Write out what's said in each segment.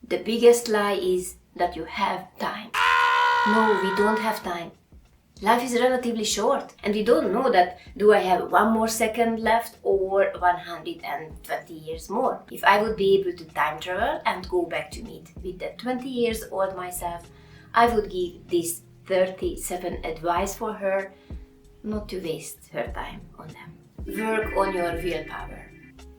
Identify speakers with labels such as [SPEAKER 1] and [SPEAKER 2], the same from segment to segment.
[SPEAKER 1] The biggest lie is that you have time. No, we don't have time. Life is relatively short, and we don't know that do I have 1 more second left or 120 years more. If I would be able to time travel and go back to meet with the 20 years old myself, I would give this 37 advice for her not to waste her time on them. Work on your willpower.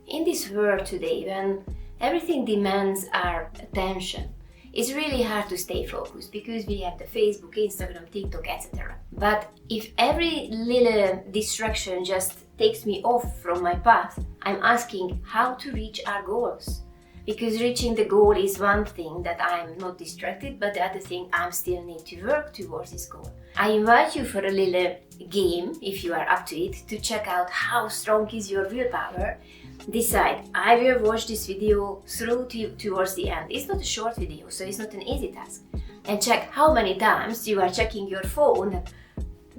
[SPEAKER 1] In this world today, when everything demands our attention, it's really hard to stay focused because we have the Facebook, Instagram, TikTok, etc. But if every little distraction just takes me off from my path, I'm asking how to reach our goals. Because reaching the goal is one thing that I'm not distracted, but the other thing I still need to work towards this goal. I invite you for a little game, if you are up to it, to check out how strong is your willpower. Decide, I will watch this video through towards the end. It's not a short video, so it's not an easy task. And check how many times you are checking your phone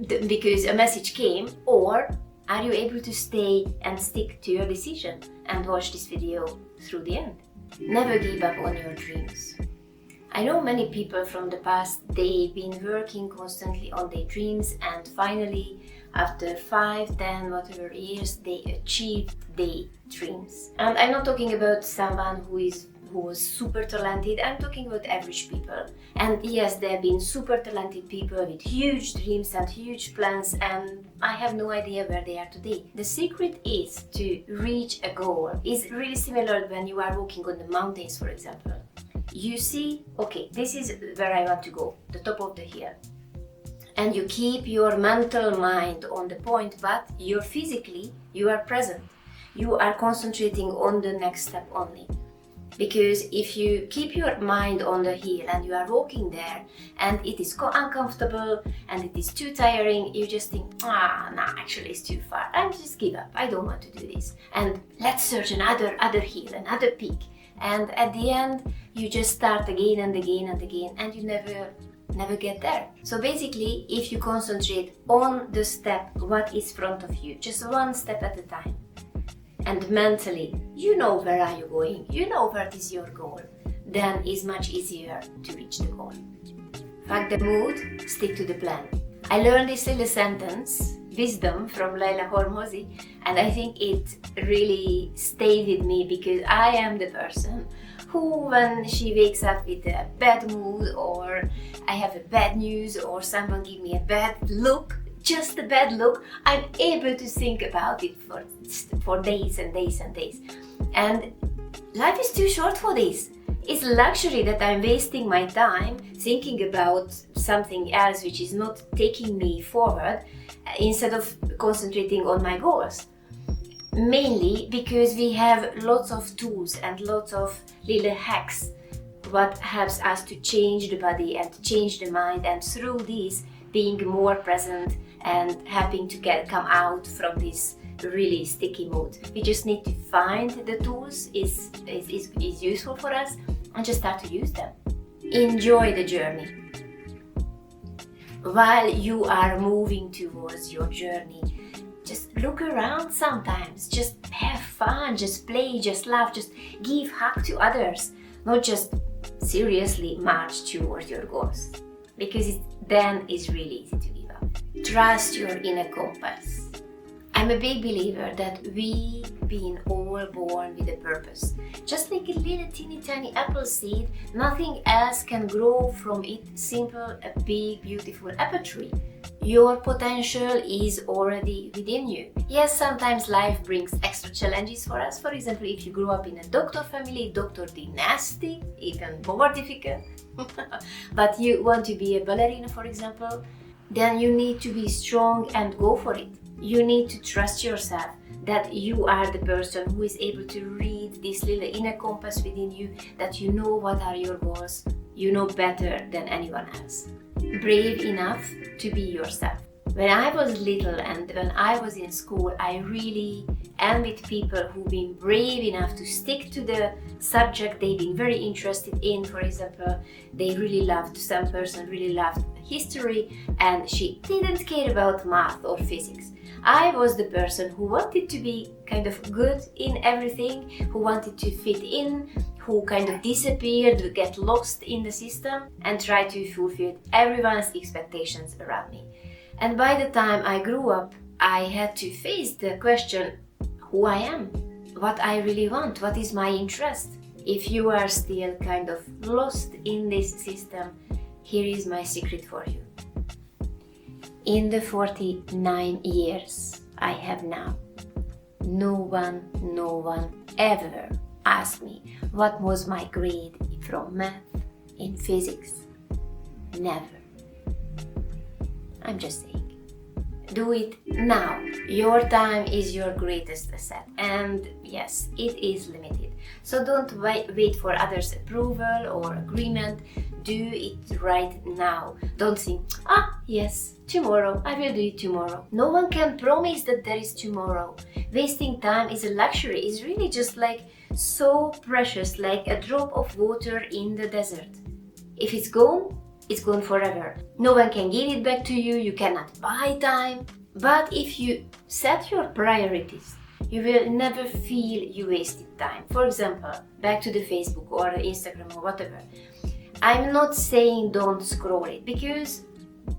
[SPEAKER 1] because a message came, or are you able to stay and stick to your decision and watch this video through the end. Never give up on your dreams. I know many people from the past, they've been working constantly on their dreams, and finally, after 5, 10, whatever years, they achieved their dreams. And I'm not talking about someone who was super talented, I'm talking about average people. And yes, there have been super talented people with huge dreams and huge plans, and I have no idea where they are today. The secret is to reach a goal. It's really similar when you are walking on the mountains, for example. You see, okay, this is where I want to go, the top of the hill. And you keep your mental mind on the point, but you are present. You are concentrating on the next step only. Because if you keep your mind on the hill and you are walking there and it is uncomfortable and it is too tiring, you just think, actually it's too far. I just give up. I don't want to do this. And let's search another hill, another peak. And at the end, you just start again and again and again, and you never get there. So basically, if you concentrate on the step, what is in front of you, just one step at a time, and mentally, you know where are you going, you know what is your goal, then it's much easier to reach the goal. Fuck the mood, stick to the plan. I learned this little sentence, wisdom, from Laila Hormozi, and I think it really stayed with me because I am the person who, when she wakes up with a bad mood, or I have a bad news, or someone give me a bad look, just a bad look, I'm able to think about it for days and days and days. And life is too short for this. It's a luxury that I'm wasting my time thinking about something else which is not taking me forward instead of concentrating on my goals. Mainly because we have lots of tools and lots of little hacks what helps us to change the body and to change the mind, and through this being more present and helping to come out from this really sticky mood. We just need to find the tools is useful for us and just start to use them. Enjoy the journey. While you are moving towards your journey, just look around sometimes, just have fun, just play, just laugh, just give hug to others, not just seriously march towards your goals, because then it's really easy to give up. Trust your inner compass. I'm a big believer that we been all born with a purpose. Just like a little teeny tiny apple seed, nothing else can grow from it, simple a big beautiful apple tree. Your potential is already within you. Yes, sometimes life brings extra challenges for us. For example, if you grow up in a doctor family, doctor dynasty, even more difficult. But you want to be a ballerina, for example, then you need to be strong and go for it. You need to trust yourself that you are the person who is able to read this little inner compass within you, that you know what are your goals, you know better than anyone else. Brave enough to be yourself. When I was little and when I was in school, I really am with people who've been brave enough to stick to the subject they've been very interested in. For example, some person really loved history and she didn't care about math or physics. I was the person who wanted to be kind of good in everything, who wanted to fit in, who kind of disappeared, get lost in the system, and try to fulfill everyone's expectations around me. And by the time I grew up, I had to face the question who I am, what I really want, what is my interest. If you are still kind of lost in this system, here is my secret for you. In the 49 years I have now, no one ever asked me what was my grade from math in physics. Never. I'm just saying. Do it now. Your time is your greatest asset, and yes, it is limited. So don't wait for others' approval or agreement. Do it right now. Don't think, yes, tomorrow, I will do it tomorrow. No one can promise that there is tomorrow. Wasting time is a luxury. It's really just like so precious, like a drop of water in the desert. If it's gone forever. No one can give it back to you, you cannot buy time. But if you set your priorities, you will never feel you wasted time. For example, back to the Facebook or the Instagram or whatever. I'm not saying don't scroll it, because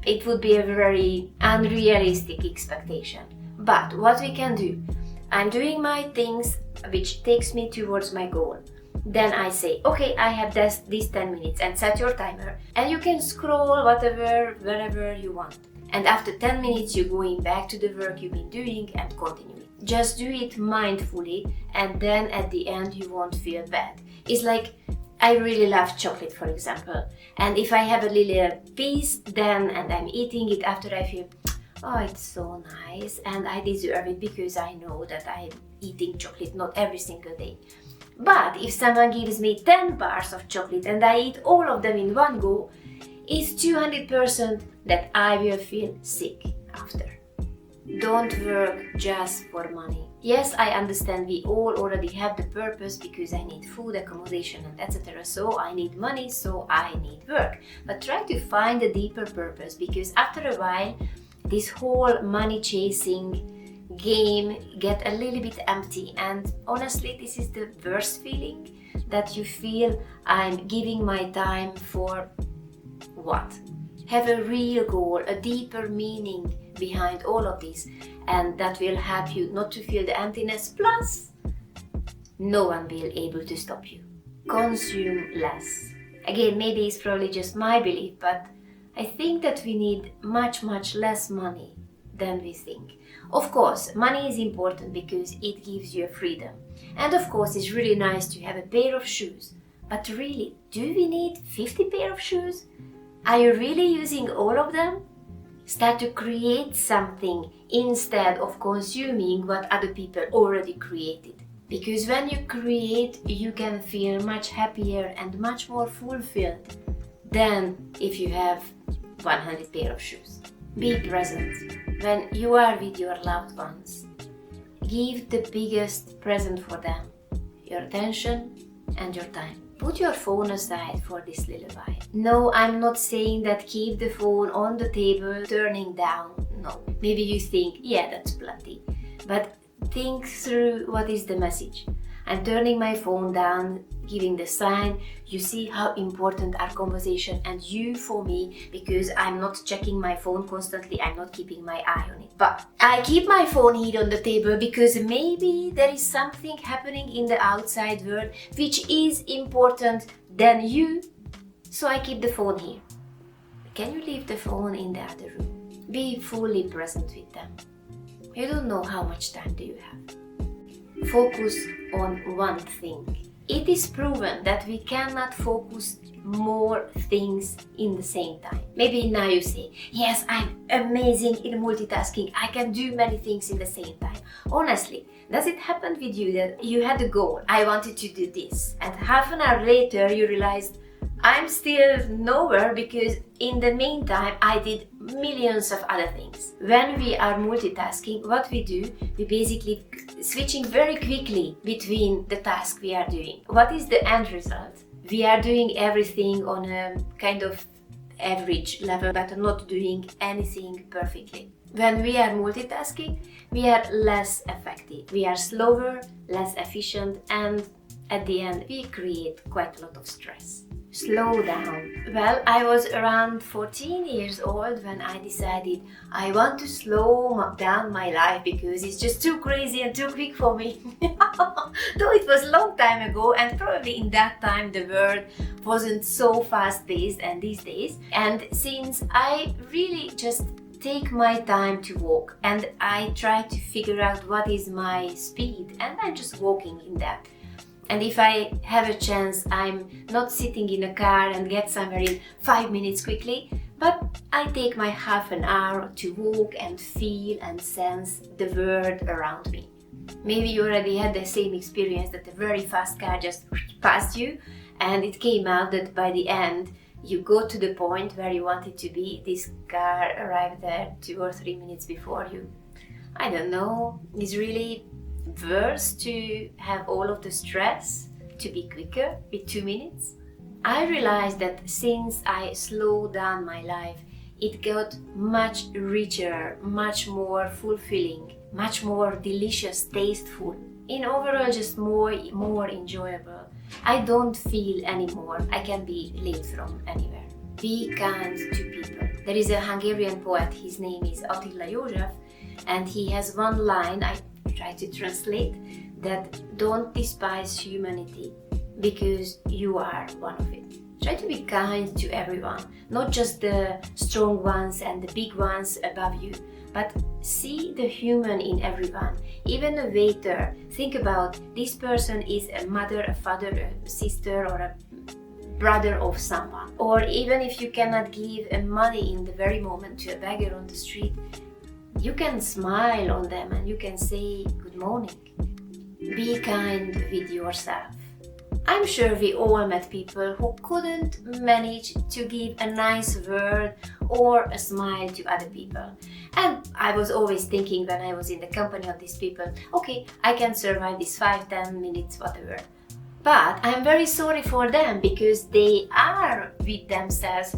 [SPEAKER 1] it would be a very unrealistic expectation. But what we can do, I'm doing my things which takes me towards my goal. Then I say, okay, I have these 10 minutes, and set your timer, and you can scroll whatever, wherever you want. And after 10 minutes, you're going back to the work you've been doing and continue it. Just do it mindfully, and then at the end, you won't feel bad. It's like, I really love chocolate, for example. And if I have a little piece, and I'm eating it after, I feel, oh, it's so nice, and I deserve it because I know that I'm eating chocolate not every single day. But if someone gives me 10 bars of chocolate and I eat all of them in one go, it's 200% that I will feel sick after. Don't work just for money. Yes, I understand we all already have the purpose because I need food, accommodation, and etc. So I need money, so I need work. But try to find a deeper purpose, because after a while, this whole money chasing game get a little bit empty, and honestly this is the worst feeling, that you feel I'm giving my time for what? Have a real goal, a deeper meaning behind all of this, and that will help you not to feel the emptiness. Plus, no one will be able to stop you. Consume less. Again, maybe it's probably just my belief, but I think that we need much less money than we think. Of course, money is important because it gives you freedom. And of course, it's really nice to have a pair of shoes. But really, do we need 50 pair of shoes? Are you really using all of them? Start to create something instead of consuming what other people already created. Because when you create, you can feel much happier and much more fulfilled than if you have 100 pair of shoes. Be present. When you are with your loved ones, give the biggest present for them, your attention and your time. Put your phone aside for this little while. No, I'm not saying that keep the phone on the table, turning down. No. Maybe you think, yeah, that's plenty. But think through what is the message. I'm turning my phone down, giving the sign. You see how important our conversation and you for me, because I'm not checking my phone constantly, I'm not keeping my eye on it. But I keep my phone here on the table because maybe there is something happening in the outside world which is important than you, so I keep the phone here. Can you leave the phone in the other room? Be fully present with them. You don't know how much time do you have. Focus on one thing. It is proven that we cannot focus more things in the same time. Maybe now you say, yes, I'm amazing in multitasking. I can do many things in the same time. Honestly, does it happen with you that you had a goal? I wanted to do this. And half an hour later, you realized, I'm still nowhere because in the meantime, I did millions of other things. When we are multitasking, what we do, we basically switching very quickly between the tasks we are doing. What is the end result? We are doing everything on a kind of average level, but not doing anything perfectly. When we are multitasking, we are less effective. We are slower, less efficient, and at the end we create quite a lot of stress. Slow down. Well, I was around 14 years old when I decided I want to slow down my life because it's just too crazy and too quick for me. Though it was a long time ago, and probably in that time the world wasn't so fast-paced and these days. And since I really just take my time to walk and I try to figure out what is my speed, and I'm just walking in that. And if I have a chance, I'm not sitting in a car and get somewhere in 5 minutes quickly, but I take my half an hour to walk and feel and sense the world around me. Maybe you already had the same experience that a very fast car just passed you, and it came out that by the end you go to the point where you wanted to be. This car arrived there 2 or 3 minutes before you. I don't know, it's really worse to have all of the stress to be quicker with 2 minutes. I realized that since I slowed down my life, it got much richer, much more fulfilling, much more delicious, tasteful, in overall just more enjoyable. I don't feel anymore I can be late from anywhere. Be kind to people. There is a Hungarian poet, his name is Attila József, and he has one line I try to translate, that don't despise humanity because you are one of it. Try to be kind to everyone, not just the strong ones and the big ones above you, but see the human in everyone. Even a waiter, think about this person is a mother, a father, a sister, or a brother of someone. Or even if you cannot give money in the very moment to a beggar on the street, you can smile on them and you can say good morning. Be kind with yourself. I'm sure we all met people who couldn't manage to give a nice word or a smile to other people. And I was always thinking when I was in the company of these people, okay, I can survive this 5-10 minutes, whatever. But I'm very sorry for them because they are with themselves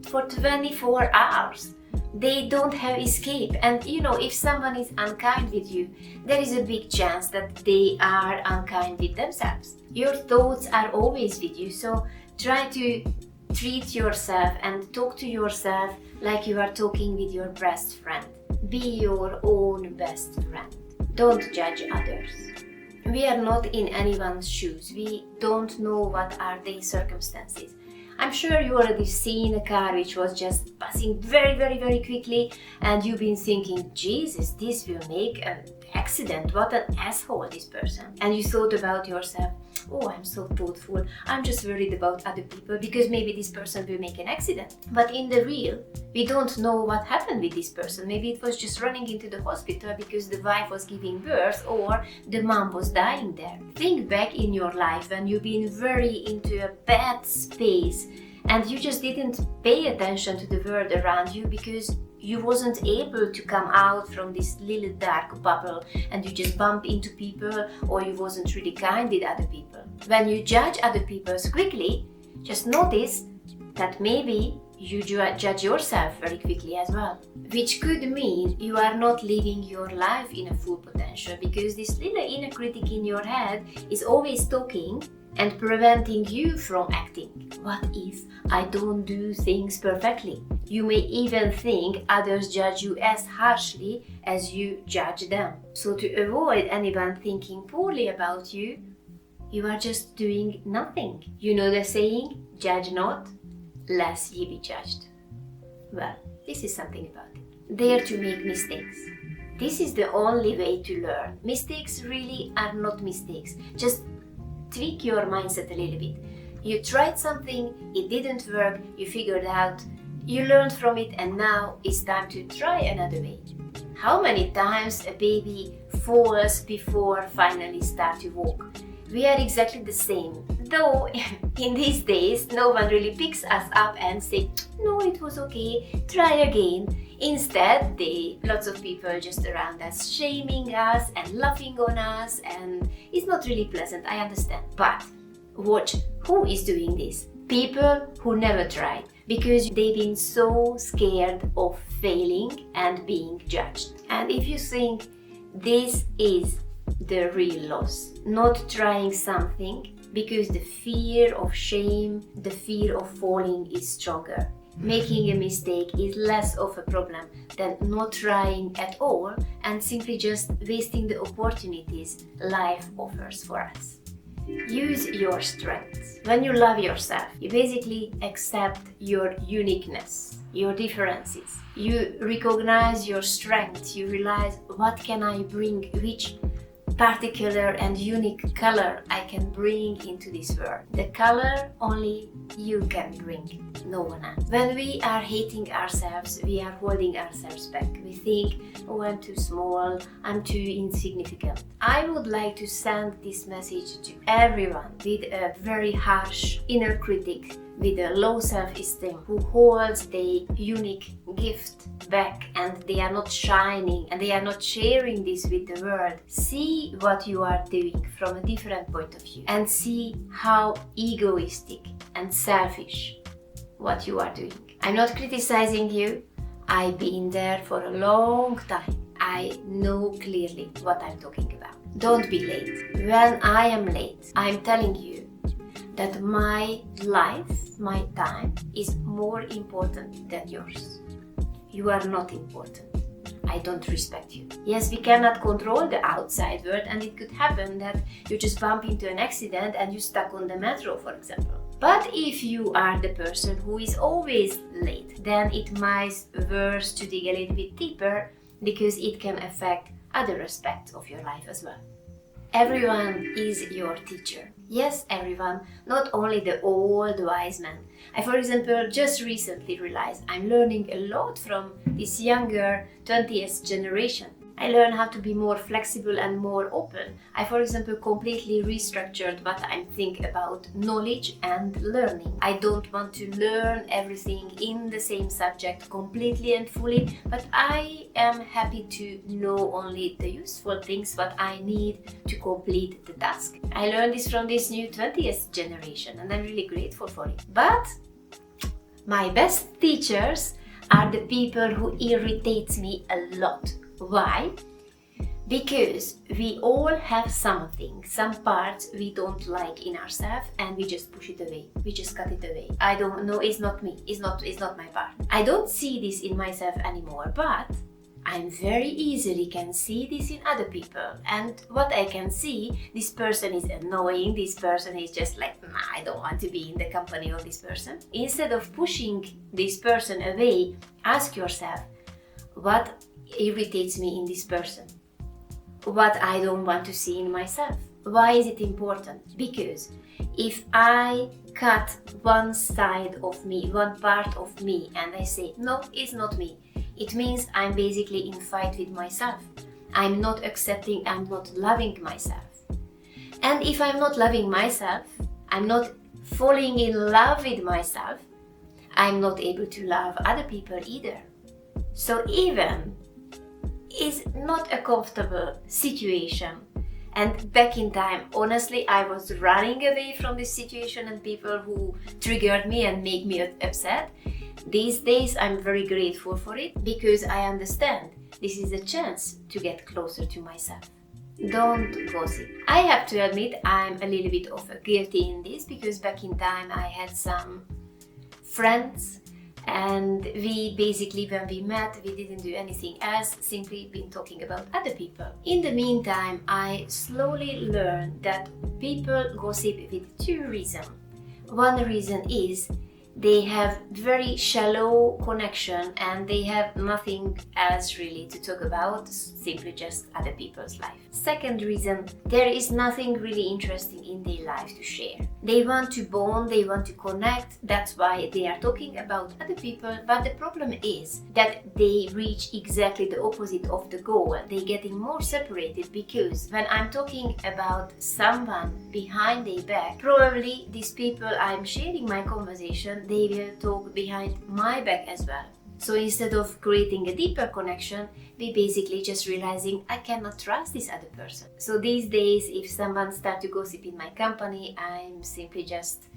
[SPEAKER 1] for 24 hours. They don't have escape, and if someone is unkind with you, there is a big chance that they are unkind with themselves. Your thoughts are always with you, so try to treat yourself and talk to yourself like you are talking with your best friend. Be your own best friend. Don't judge others. We are not in anyone's shoes. We don't know what are their circumstances. I'm sure you already seen a car which was just passing very, very, very quickly, and you've been thinking, Jesus, this will make an accident. What an asshole, this person. And you thought about yourself, oh, I'm so thoughtful. I'm just worried about other people because maybe this person will make an accident. But in the real, we don't know what happened with this person. Maybe it was just running into the hospital because the wife was giving birth or the mom was dying there. Think back in your life when you've been very into a bad space and you just didn't pay attention to the world around you because you wasn't able to come out from this little dark bubble, and you just bump into people, or you wasn't really kind with other people. When you judge other people quickly, just notice that maybe you judge yourself very quickly as well. Which could mean you are not living your life in a full potential, because this little inner critic in your head is always talking and preventing you from acting. What if I don't do things perfectly? You may even think others judge you as harshly as you judge them. So to avoid anyone thinking poorly about you, you are just doing nothing. You know the saying, judge not, lest ye be judged. Well, this is something about it. Dare to make mistakes. This is the only way to learn. Mistakes really are not mistakes. Just tweak your mindset a little bit. You tried something, it didn't work, you figured out, you learned from it, and now it's time to try another way. How many times a baby falls before finally start to walk? We are exactly the same. Though in these days, no one really picks us up and say, no, it was okay, try again. Instead, lots of people just around us shaming us and laughing on us, and it's not really pleasant, I understand. But watch, who is doing this? People who never tried, because they've been so scared of failing and being judged. And if you think this is the real loss, not trying something because the fear of shame, the fear of falling is stronger. Making a mistake is less of a problem than not trying at all and simply just wasting the opportunities life offers for us. Use your strengths. When you love yourself, you basically accept your uniqueness, your differences. You recognize your strengths. You realize, what can I bring, which particular and unique color I can bring into this world. The color only you can bring, no one else. When we are hating ourselves, we are holding ourselves back. We think, oh, I'm too small, I'm too insignificant. I would like to send this message to everyone with a very harsh inner critic, with a low self-esteem, who holds their unique gift back and they are not shining and they are not sharing this with the world. See what you are doing from a different point of view and see how egoistic and selfish what you are doing. I'm not criticizing you. I've been there for a long time. I know clearly what I'm talking about. Don't be late. When I am late, I'm telling you that my life, my time is more important than yours. You are not important. I don't respect you. Yes, we cannot control the outside world, and it could happen that you just bump into an accident and you're stuck on the metro, for example. But if you are the person who is always late, then it might be worth to dig a little bit deeper, because it can affect other aspects of your life as well. Everyone is your teacher. Yes, everyone, not only the old wise men. I, for example, just recently realized I'm learning a lot from this younger 20th generation. I learned how to be more flexible and more open. I, for example, completely restructured what I think about knowledge and learning. I don't want to learn everything in the same subject completely and fully, but I am happy to know only the useful things what I need to complete the task. I learned this from this new 20th generation and I'm really grateful for it. But my best teachers are the people who irritate me a lot. Why? Because we all have something, some parts we don't like in ourselves and we just push it away. We just cut it away. I don't know, it's not me, it's not my part. I don't see this in myself anymore, but I very easily can see this in other people. And what I can see, this person is annoying, this person is just like, nah, I don't want to be in the company of this person. Instead of pushing this person away, ask yourself, what irritates me in this person? What I don't want to see in myself? Why is it important? Because if I cut one side of me, one part of me, and I say, no, it's not me, it means I'm basically in fight with myself. I'm not accepting, I'm not loving myself. And if I'm not loving myself, I'm not falling in love with myself, I'm not able to love other people either. So even is not a comfortable situation. And back in time, honestly, I was running away from this situation and people who triggered me and made me upset. These days, I'm very grateful for it because I understand this is a chance to get closer to myself. Don't gossip. I have to admit I'm a little bit of a guilty in this because back in time I had some friends and we basically, when we met, we didn't do anything else, simply been talking about other people. In the meantime, I slowly learned that people gossip with two reasons. One reason is they have very shallow connection and they have nothing else really to talk about, simply just other people's life. Second reason, there is nothing really interesting in their life to share. They want to bond, they want to connect, that's why they are talking about other people, but the problem is that they reach exactly the opposite of the goal. They're getting more separated because when I'm talking about someone behind their back, probably these people I'm sharing my conversation, they will talk behind my back as well. So instead of creating a deeper connection, we basically just realizing I cannot trust this other person. So these days, if someone starts to gossip in my company, I'm simply just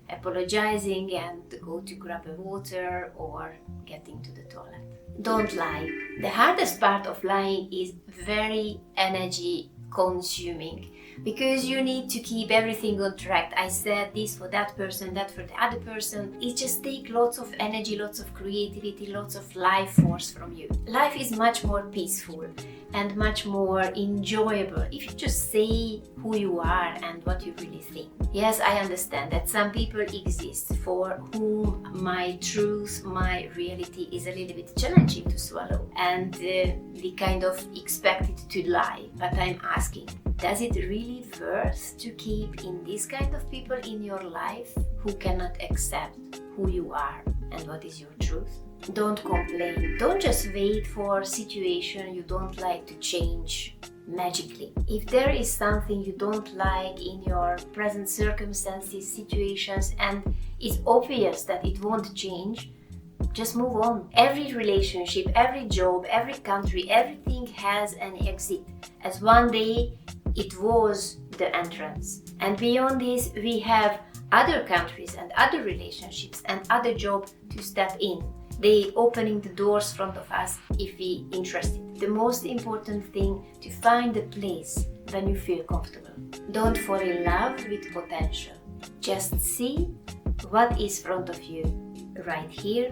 [SPEAKER 1] apologizing and go to grab a water or getting to the toilet. Don't lie. The hardest part of lying is very energy consuming, because you need to keep everything on track. I said this for that person, that for the other person. It just takes lots of energy, lots of creativity, lots of life force from you. Life is much more peaceful and much more enjoyable if you just say who you are and what you really think. Yes, I understand that some people exist for whom my truth, my reality is a little bit challenging to swallow, and we kind of expect it to lie. But I'm asking, does it really worth to keep in this kind of people in your life who cannot accept who you are and what is your truth? Don't complain. Don't just wait for a situation you don't like to change magically. If there is something you don't like in your present circumstances, situations, and it's obvious that it won't change, just move on. Every relationship, every job, every country, everything has an exit. As one day it was the entrance. And beyond this, we have other countries and other relationships and other jobs to step in. They opening the doors front of us if we interested. The most important thing to find a place when you feel comfortable. Don't fall in love with potential. Just see what is front of you right here,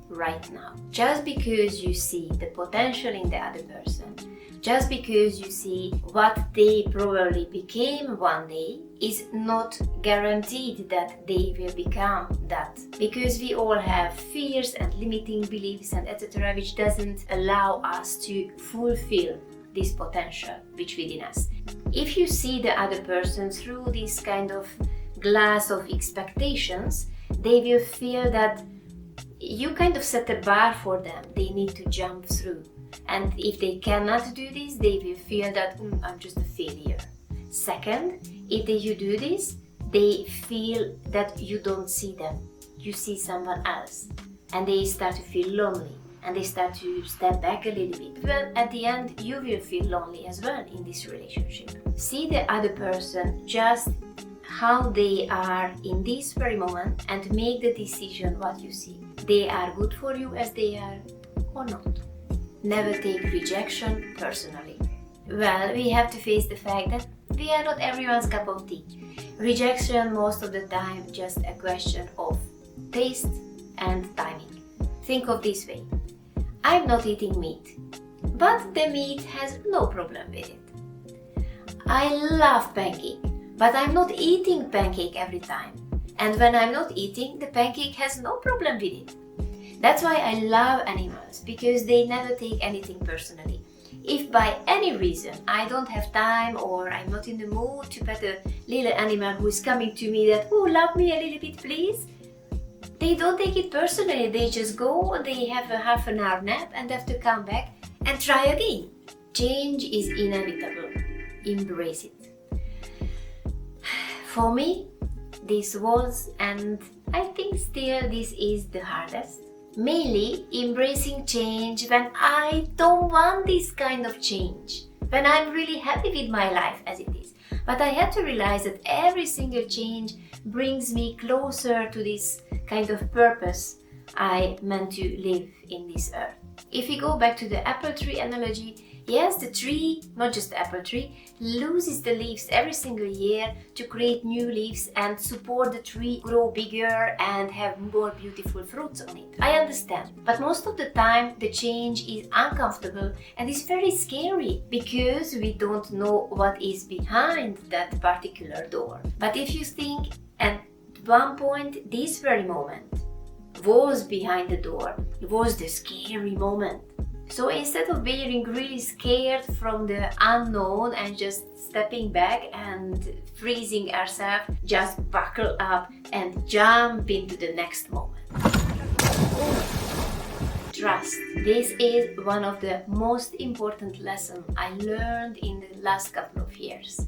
[SPEAKER 1] right now. Just because you see the potential in the other person, just because you see what they probably became one day, is not guaranteed that they will become that. Because we all have fears and limiting beliefs and etc., which doesn't allow us to fulfill this potential which within us. If you see the other person through this kind of glass of expectations, they will feel that you kind of set a bar for them they need to jump through. And if they cannot do this, they will feel that I'm just a failure. Second, if you do this, they feel that you don't see them. You see someone else. And they start to feel lonely. And they start to step back a little bit. Well, at the end, you will feel lonely as well in this relationship. See the other person just how they are in this very moment and make the decision what you see. They are good for you as they are or not. Never take rejection personally. Well, we have to face the fact that we are not everyone's cup of tea. Rejection most of the time just a question of taste and timing. Think of this way. I'm not eating meat, but the meat has no problem with it. I love pancake, but I'm not eating pancake every time. And when I'm not eating, the pancake has no problem with it. That's why I love animals, because they never take anything personally. If by any reason I don't have time or I'm not in the mood to pet a little animal who is coming to me that, oh, love me a little bit please, they don't take it personally. They just go, they have a half an hour nap and have to come back and try again. Change is inevitable. Embrace it. For me, this was, and I think still this is the hardest. Mainly embracing change when I don't want this kind of change, when I'm really happy with my life as it is. But I had to realize that every single change brings me closer to this kind of purpose I meant to live in this earth. If we go back to the apple tree analogy, yes, the tree, not just the apple tree, loses the leaves every single year to create new leaves and support the tree grow bigger and have more beautiful fruits on it. I understand, but most of the time the change is uncomfortable and is very scary because we don't know what is behind that particular door. But if you think at one point this very moment was behind the door, it was the scary moment. So instead of being really scared from the unknown and just stepping back and freezing ourselves, just buckle up and jump into the next moment. Trust. This is one of the most important lessons I learned in the last couple of years.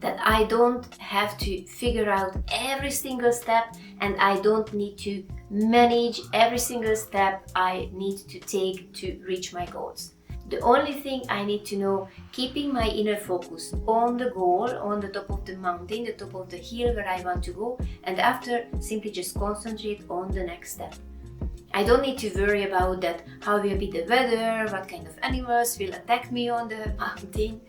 [SPEAKER 1] That I don't have to figure out every single step and I don't need to manage every single step I need to take to reach my goals. The only thing I need to know, keeping my inner focus on the goal, on the top of the mountain, the top of the hill where I want to go, and after simply just concentrate on the next step. I don't need to worry about that, how will be the weather, what kind of animals will attack me on the mountain.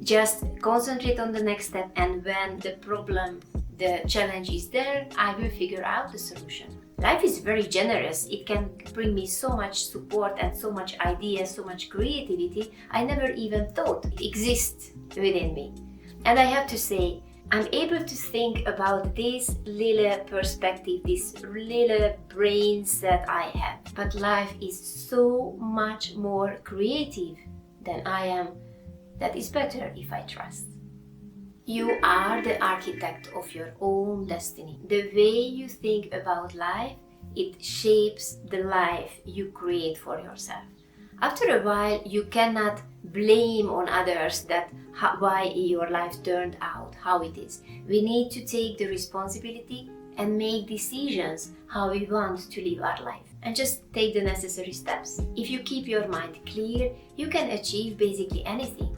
[SPEAKER 1] Just concentrate on the next step, and when the problem, the challenge is there, I will figure out the solution. Life is very generous. It can bring me so much support and so much ideas, so much creativity I never even thought exists within me. And I have to say, I'm able to think about this little perspective, these little brains that I have. But life is so much more creative than I am. That is better if I trust. You are the architect of your own destiny. The way you think about life, it shapes the life you create for yourself. After a while, you cannot blame on others why your life turned out how it is. We need to take the responsibility and make decisions how we want to live our life, and just take the necessary steps. If you keep your mind clear, you can achieve basically anything.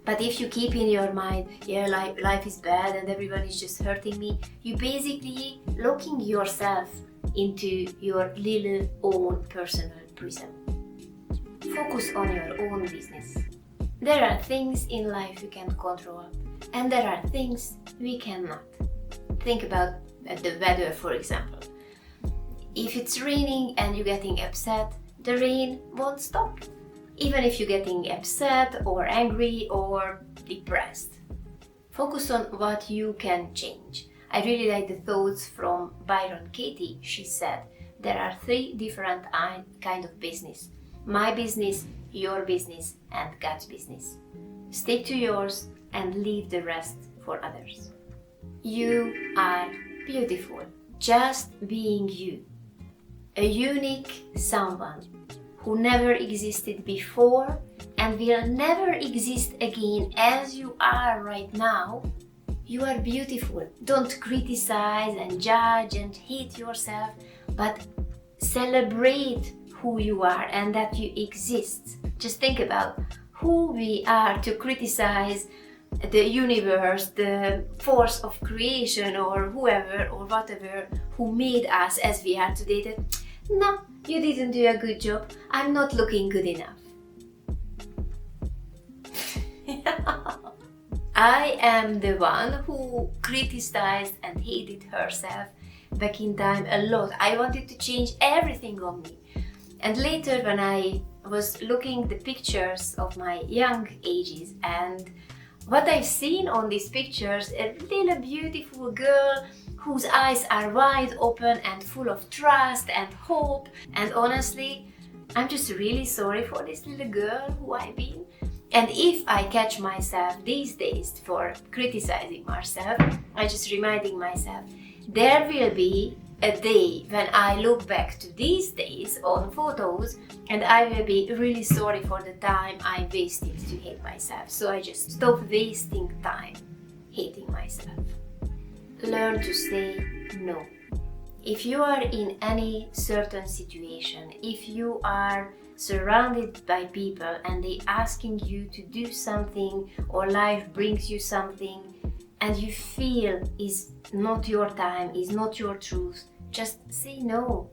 [SPEAKER 1] But if you keep in your mind, life is bad and everyone is just hurting me, you basically locking yourself into your little own personal prison. Focus on your own business. There are things in life we can control, and there are things we cannot. Think about the weather, for example. If it's raining and you're getting upset, the rain won't stop. Even if you're getting upset or angry or depressed. Focus on what you can change. I really like the thoughts from Byron Katie. She said, there are 3 different kind of business. My business, your business, and God's business. Stick to yours and leave the rest for others. You are beautiful, just being you. A unique someone who never existed before and will never exist again as you are right now. You are beautiful. Don't criticize and judge and hate yourself, but celebrate who you are and that you exist. Just think about who we are to criticize the universe, the force of creation, or whoever or whatever who made us as we are today. That, no, you didn't do a good job. I'm not looking good enough. I am the one who criticized and hated herself back in time a lot. I wanted to change everything on me. And later, when I was looking the pictures of my young ages, and what I've seen on these pictures, a little beautiful girl whose eyes are wide open and full of trust and hope. And honestly, I'm just really sorry for this little girl who I've been. And if I catch myself these days for criticizing myself, I'm just reminding myself, there will be a day when I look back to these days on photos and I will be really sorry for the time I wasted to hate myself. So I just stop wasting time hating myself. Learn to say no. If you are in any certain situation, if you are surrounded by people and they asking you to do something, or life brings you something and you feel is not your time, is not your truth, just say no.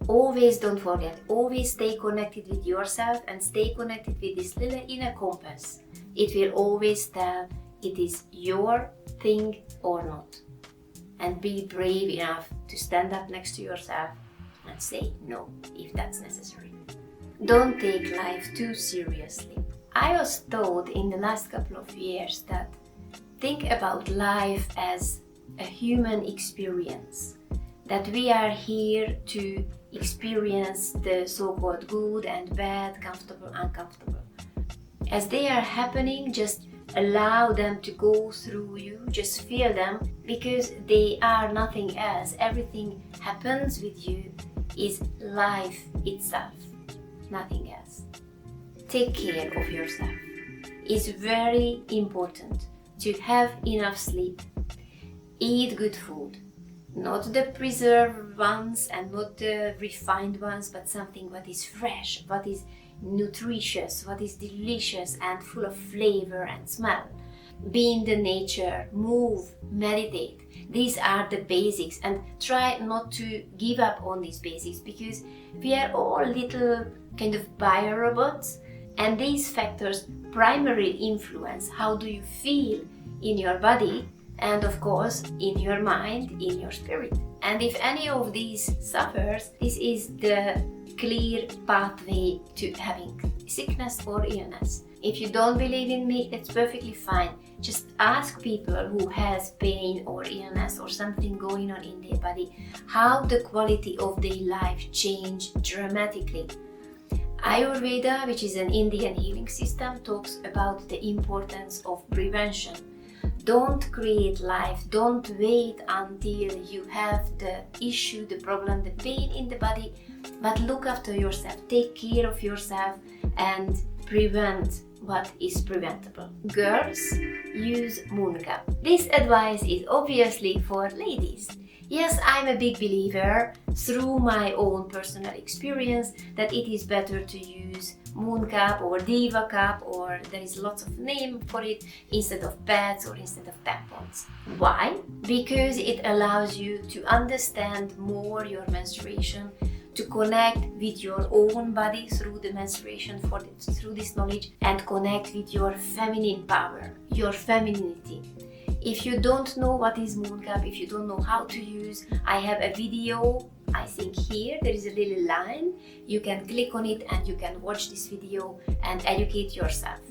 [SPEAKER 1] Always, don't forget, always stay connected with yourself and stay connected with this little inner compass. It will always tell it is your thing or not. And be brave enough to stand up next to yourself and say no if that's necessary. Don't take life too seriously. I was taught in the last couple of years that think about life as a human experience, that we are here to experience the so-called good and bad, comfortable, uncomfortable. As they are happening, just allow them to go through you, just feel them, because they are nothing else. Everything happens with you is life itself, nothing else. Take care of yourself. It's very important to have enough sleep, eat good food, not the preserved ones and not the refined ones, but something what is fresh, what is nutritious, what is delicious and full of flavor and smell. Be in the nature, move, meditate. These are the basics, and try not to give up on these basics, because we are all little kind of bio-robots And these factors primarily influence how do you feel in your body and of course in your mind, in your spirit. And if any of these suffers, this is the clear pathway to having sickness or illness. If you don't believe in me, it's perfectly fine. Just ask people who has pain or illness or something going on in their body, how the quality of their life changed dramatically. Ayurveda, which is an Indian healing system, talks about the importance of prevention. Don't create life, don't wait until you have the issue, the problem, the pain in the body, but look after yourself, take care of yourself and prevent what is preventable. Girls, use moon cap. This advice is obviously for ladies. Yes, I'm a big believer through my own personal experience that it is better to use moon cap or diva cap, or there is lots of name for it, instead of pads or instead of tampons. Why? Because it allows you to understand more your menstruation, to connect with your own body through the menstruation, through this knowledge, and connect with your feminine power, your femininity. If you don't know what is moon cap, if you don't know how to use, I have a video, I think here, there is a little line, you can click on it and you can watch this video and educate yourself.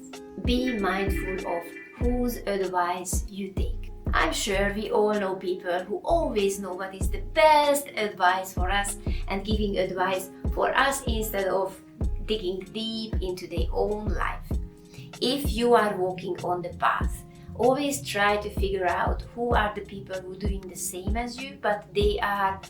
[SPEAKER 1] Be mindful of whose advice you take. I'm sure we all know people who always know what is the best advice for us and giving advice for us instead of digging deep into their own life. If you are walking on the path, always try to figure out who are the people who are doing the same as you, but they are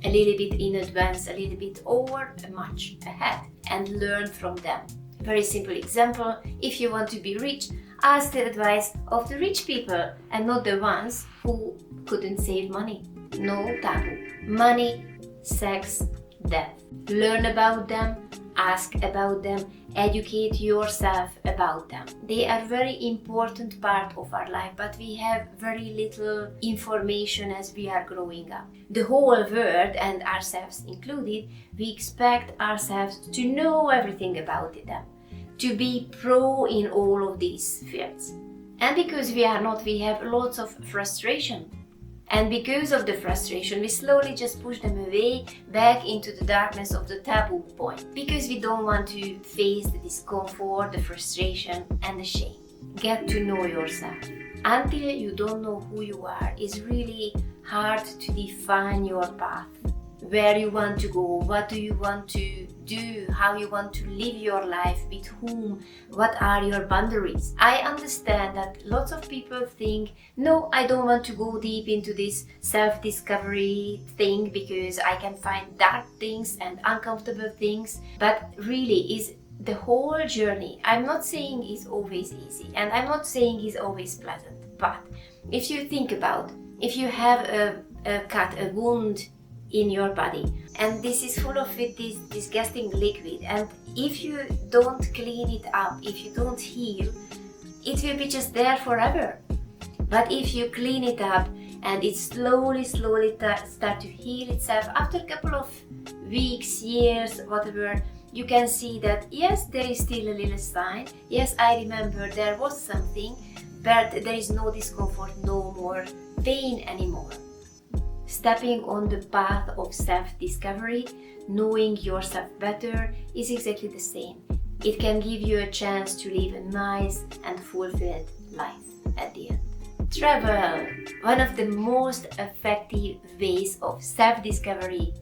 [SPEAKER 1] a little bit in advance, a little bit or much ahead, and learn from them. Very simple example, if you want to be rich, ask the advice of the rich people and not the ones who couldn't save money. No taboo. Money, sex, death. Learn about them, ask about them, educate yourself about them. They are very important part of our life, but we have very little information as we are growing up. The whole world, and ourselves included, we expect ourselves to know everything about them, to be pro in all of these fields. And because we are not, we have lots of frustration. And because of the frustration, we slowly just push them away back into the darkness of the taboo point. Because we don't want to face the discomfort, the frustration, and the shame. Get to know yourself. Until you don't know who you are, it's really hard to define your path. Where you want to go, what do you want to do, how you want to live your life, with whom, what are your boundaries. I understand that lots of people think, no, I don't want to go deep into this self-discovery thing because I can find dark things and uncomfortable things, but really is the whole journey. I'm not saying it's always easy and I'm not saying it's always pleasant, but if you think about, if you have a cut, a wound in your body, and this is full of this disgusting liquid, and if you don't clean it up, if you don't heal, it will be just there forever. But if you clean it up and it slowly start to heal itself, after a couple of weeks, years, whatever, you can see that yes, there is still a little sign, yes, I remember there was something, but there is no discomfort, no more pain anymore. Stepping on the path of self-discovery, knowing yourself better, is exactly the same. It can give you a chance to live a nice and fulfilled life at the end. Travel! One of the most effective ways of self-discovery.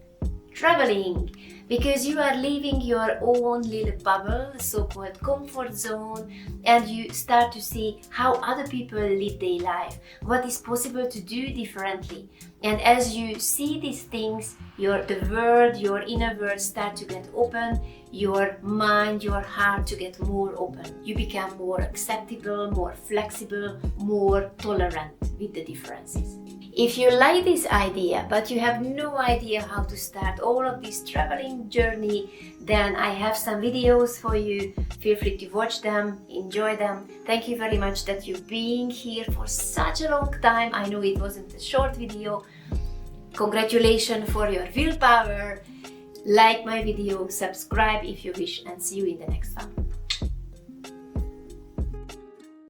[SPEAKER 1] Traveling! Because you are leaving your own little bubble, so-called comfort zone, and you start to see how other people live their life, what is possible to do differently. And as you see these things, the world, your inner world start to get open, your mind, your heart to get more open. You become more acceptable, more flexible, more tolerant with the differences. If you like this idea, but you have no idea how to start all of this traveling journey, then I have some videos for you. Feel free to watch them, enjoy them. Thank you very much that you're being here for such a long time. I know it wasn't a short video. Congratulations for your willpower. Like my video, subscribe if you wish, and see you in the next one.